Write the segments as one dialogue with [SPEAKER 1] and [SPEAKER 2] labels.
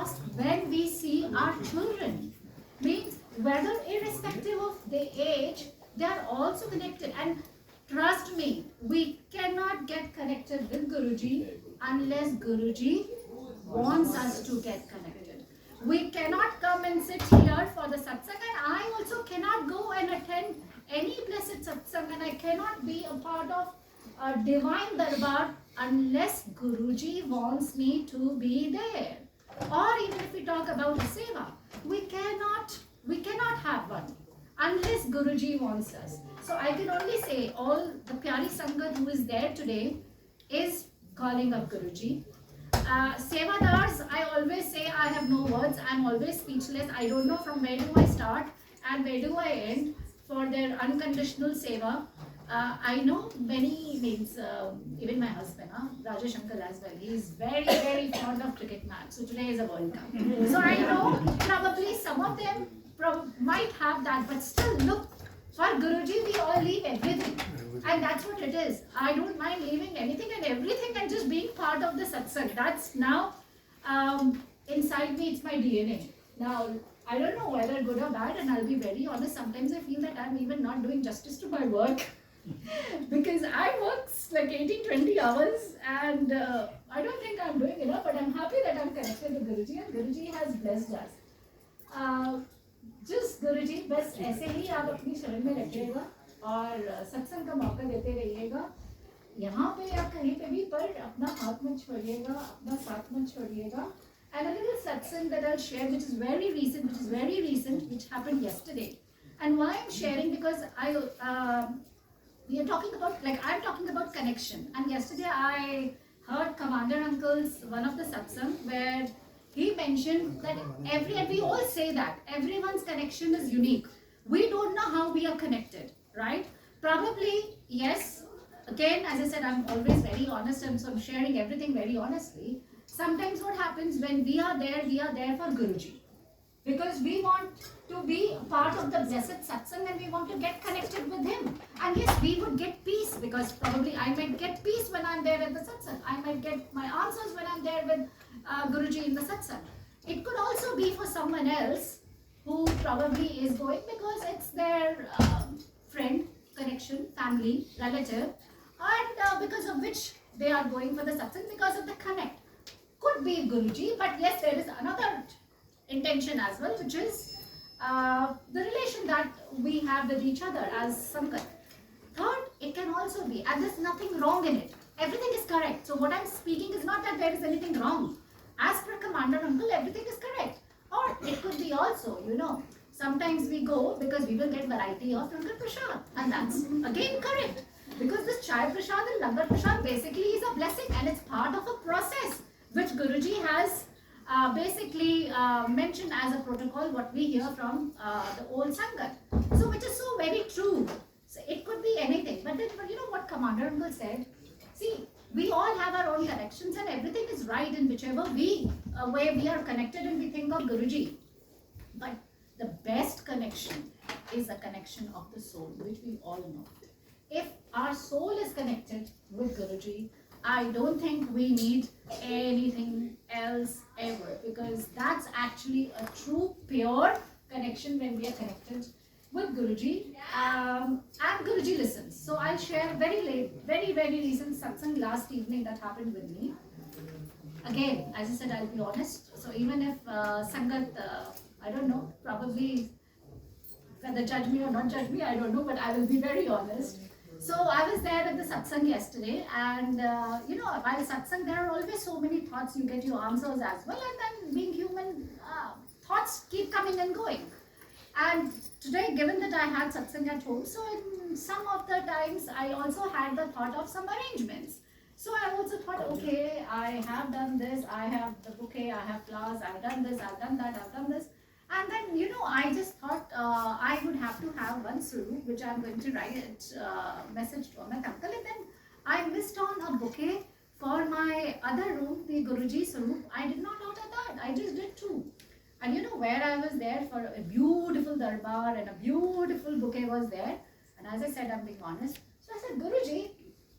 [SPEAKER 1] past when we see our children. Means whether irrespective of the age, they are also connected. And trust me, we cannot get connected with Guruji unless Guruji wants us to get connected. We cannot come and sit here for the satsang, and I also cannot go and attend any blessed satsang, and I cannot be a part of a divine darbar unless Guruji wants me to be there. Or even if we talk about seva, we cannot have one unless Guruji wants us. So I can only say all the Pyari Sangat who is there today is calling up Guruji. Sevadars, I always say I have no words. I'm always speechless. I don't know from where do I start and where do I end for their unconditional seva. I know many means, even my husband, Rajesh Uncle as well. He is very, very fond of cricket match. So today is a World Cup. So I know probably some of them might have that, but still look, for Guruji we all leave everything. And that's what it is. I don't mind leaving anything and everything and just being part of the satsang. That's now inside me, it's my DNA. Now, I don't know whether good or bad, and I'll be very honest, sometimes I feel that I'm even not doing justice to my work. Because I work like 18-20 hours and I don't think I'm doing enough, but I'm happy that I'm connected with Guruji and Guruji has blessed us. Just Guruji, बस ऐसे ही आप अपनी शरण में रखिएगा और सत्संग का मौका देते रहिएगा यहाँ पे या कहीं पे भी, पर अपना हाथ मत छोड़िएगा, अपना साथ मत छोड़िएगा. And a little satsang that I'll share, which is very recent, which happened yesterday. And why I'm sharing, because we are talking about, I'm talking about connection. And yesterday I heard Commander Uncle's one of the satsang where he mentioned that and we all say that everyone's connection is unique. We don't know how we are connected, right? Probably, yes. Again, as I said, I'm always very honest, and so I'm sharing everything very honestly. Sometimes what happens when we are there for Guruji. Because we want to be a part of the blessed satsang and we want to get connected with him. And yes, we would get peace, because probably I might get peace when I'm there at the satsang. I might get my answers when I'm there with Guruji in the satsang. It could also be for someone else who probably is going because it's their friend, connection, family, relative, and because of which they are going for the satsang, because of the connect. Could be Guruji, but yes, there is another intention as well, which is the relation that we have with each other as Sangat. Third, it can also be, and there's nothing wrong in it. Everything is correct. So what I'm speaking is not that there is anything wrong. As per Commander Uncle, everything is correct. Or it could be also, sometimes we go because we will get variety of Langar Prashad. And that's again correct. Because this Chai Prashad and Langar Prashad basically is a blessing, and it's part of a process which Guruji has basically mentioned as a protocol, what we hear from the old Sangat. So which is so very true. So it could be anything. But you know what Commander Uncle said? See, we all have our own connections and everything is right in whichever way we are connected and we think of Guruji. But the best connection is a connection of the soul, which we all know. If our soul is connected with Guruji, I don't think we need anything else ever, because that's actually a true, pure connection when we are connected with Guruji. And Guruji listens. So I'll share very recent satsang last evening that happened with me. Again, as I said, I'll be honest. So even if Sangat, I don't know, probably whether judge me or not judge me, I don't know, but I will be very honest. So I was there at the satsang yesterday, and while satsang, there are always so many thoughts. You get your answers as well, and then being human, thoughts keep coming and going. And today, given that I had satsang at home, so in some of the times I also had the thought of some arrangements. So I also thought, okay, I have done this, I have the bouquet, I have flowers, I've done this, I've done that, I've done this. And then, I just thought I would have to have one suroop, which I'm going to write message to Amit Uncle. And then I missed on a bouquet for my other room, the Guruji suroop. I did not order that. I just did two. And where I was there for a beautiful darbar and a beautiful bouquet was there. And as I said, I'm being honest. So I said, Guruji,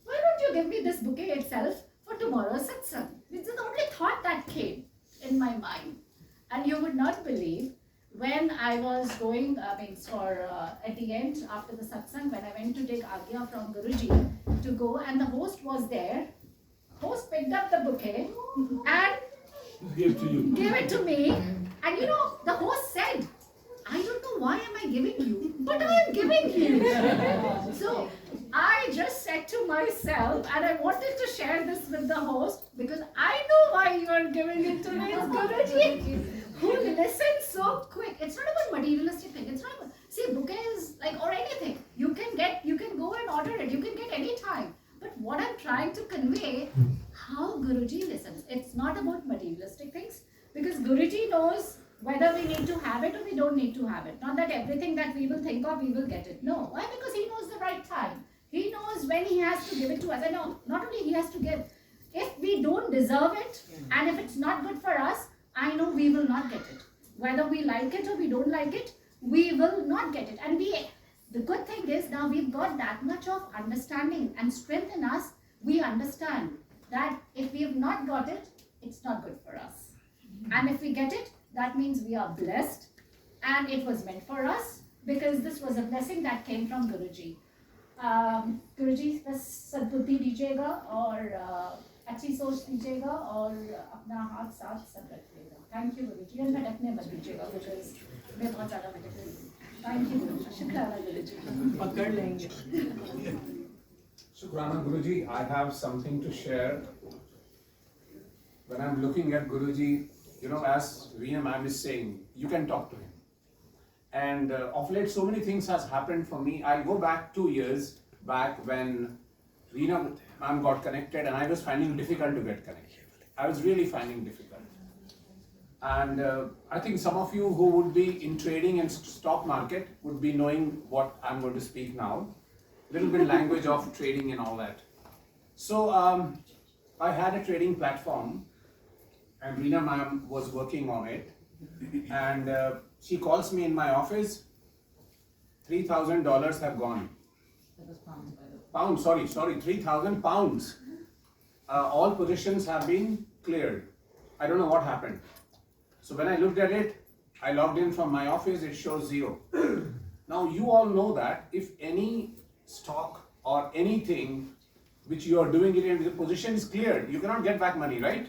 [SPEAKER 1] why don't you give me this bouquet itself for tomorrow's satsang? This is the only thought that came in my mind. And you would not believe, when I was going, at the end, after the satsang, when I went to take Agya from Guruji to go, and the host was there, host picked up the bouquet and gave it to me. And you know, the host said, I don't know why am I giving you, but I am giving you. So I just said to myself, and I wanted to share this with the host, because I know why you are giving it to me. It's Guruji, who listens so quick. It's not about materialistic thing. It's not about, see, bouquets, like, or anything. You can go and order it. You can get any time. But what I'm trying to convey, how Guruji listens. It's not about materialistic things, because Guruji knows whether we need to have it or we don't need to have it. Not that everything that we will think of, we will get it. No. Why? Because he knows the right time. He knows when he has to give it to us. I know, not only he has to give, if we don't deserve it, and if it's not good for us, I know we will not get it. Whether we like it or we don't like it, we will not get it. And the good thing is, now we've got that much of understanding and strength in us. We understand that if we have not got it, it's not good for us. And if we get it, that means we are blessed, and it was meant for us, because this was a blessing that came from Guruji. Guरुji बस सद्बुद्धि दीजिएगा और अच्छी सोच दीजिएगा और अपना हाथ साथ सब रखिएगा. Thank you Guruji, and भटकने मत दीजिएगा, because मैं बहुत ज़्यादा भटक रही हूँ. Thank you Guruji. शुक्राना Guruji.
[SPEAKER 2] पकड़ लेंगे.
[SPEAKER 3] Shukrana Guruji, I have something to share. When I'm looking at Guruji, you know, as Reena ma'am is saying, you can talk to him. And of late, so many things has happened for me. I'll go back 2 years back when Reena ma'am got connected, and I was finding difficult to get connected. I was really finding difficult. And I think some of you who would be in trading and stock market would be knowing what I'm going to speak now. Little bit language of trading and all that. So I had a trading platform, and Reena ma'am was working on it, and she calls me in my office. $3,000 have gone.
[SPEAKER 2] That was pounds, by the way.
[SPEAKER 3] Pounds, sorry, 3,000 pounds. All positions have been cleared. I don't know what happened. So when I looked at it, I logged in from my office, it shows 0. Now you all know that if any stock or anything which you are doing it in, the position is cleared, you cannot get back money, right?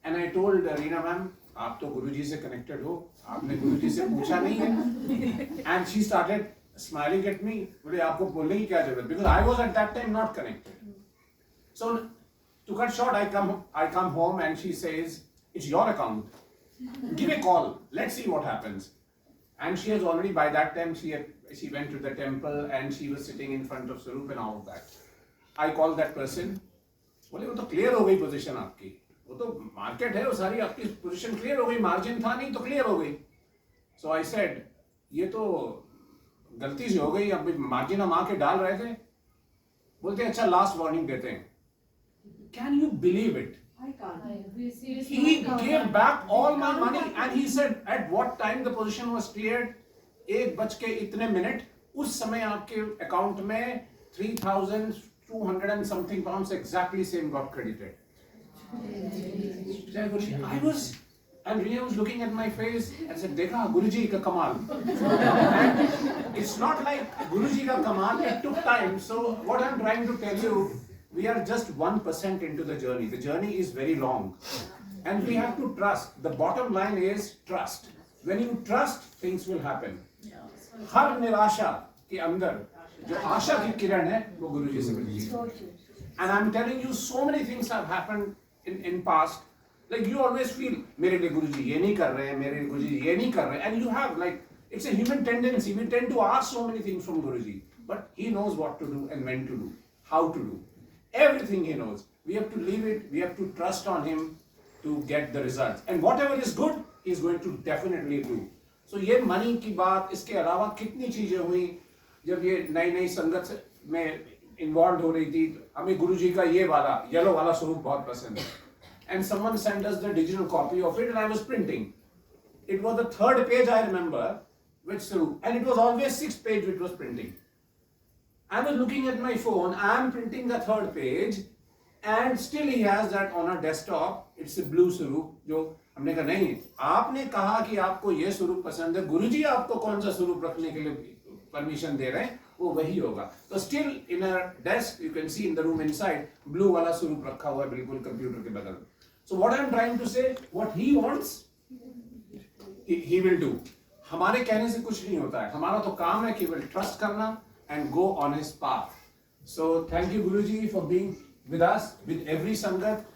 [SPEAKER 3] And I told Reena ma'am, आप तो गुरुजी से connected हो, आपने गुरुजी से पूछा नहीं है. And she started smiling at me. बोले आपको बोलने की क्या जरूरत? Because I was at that time not connected. So to cut short, I come home and she says, it's your account. Give a call. Let's see what happens. And she has already, by that time, she went to the temple and she was sitting in front of Swarup and all of that. I called that person. बोले वो तो clear हो गई position आपकी. वो तो market है, वो सारी आपकी position clear हो गई. Margin था नहीं तो clear हो गई. So I said, ये तो गलती से हो गई. अब margin हम आके डाल रहे थे. बोलते अच्छा last warning देते हैं. Can you believe it?
[SPEAKER 2] I can't.
[SPEAKER 3] He gave back all my money and he said at what time the position was cleared, 1:00 उस समय आपके account में 3,200 and something pounds exactly same got credited. I was, and Reena was looking at my face and said, "Dekha, Guruji ka kamal." And it's not like Guruji ka kamal. It took time. So what I'm trying to tell you, we are just 1% into the journey. The journey is very long, and we have to trust. The bottom line is trust. When you trust, things will happen. हर निराशा के अंदर जो आशा की किरण है, वो गुरुजी से मिलती है. And I'm telling you, so many things have happened in past. Like you always feel, मेरे लिए गुरुजी ये नहीं कर रहे हैं, मेरे लिए गुरुजी ये नहीं कर रहे हैं, and you have like, it's a human tendency. We tend to ask so many things from Guruji, but he knows what to do and when to do, how to do. Everything he knows. We have to leave it. We have to trust on him to get the results. And whatever is good, he is going to definitely do. So ये money की बात, इसके अलावा कितनी चीजें हुई जब ये नई संगत में involved हो रही थी. हमें गुरुजी का ये वाला येलो वाला स्वरूप बहुत पसंद है. And someone sent us the digital copy of it, and I was printing. It was the 3rd page I remember, which Swarup, and it was always 6th page which was printing. I was looking at my phone, I am printing the 3rd page, and still he has that on a desktop. It's a blue Swarup, जो हमने कहा नहीं, आपने कहा कि आपको ये स्वरूप पसंद है, गुरुजी आपको कौन सा स्वरूप रखने के लिए परमिशन दे रहे हैं, वो वही होगा। तो still in a desk you can see in the room inside blue वाला स्वरूप रखा हुआ है बिल्कुल कंप्यूटर के बगल में। So what I am trying to say, what he wants he will do. हमारे कहने से कुछ नहीं होता है, हमारा तो काम है केवल ट्रस्ट करना and go on his path. So thank you Guruji for being with us, with every Sangat.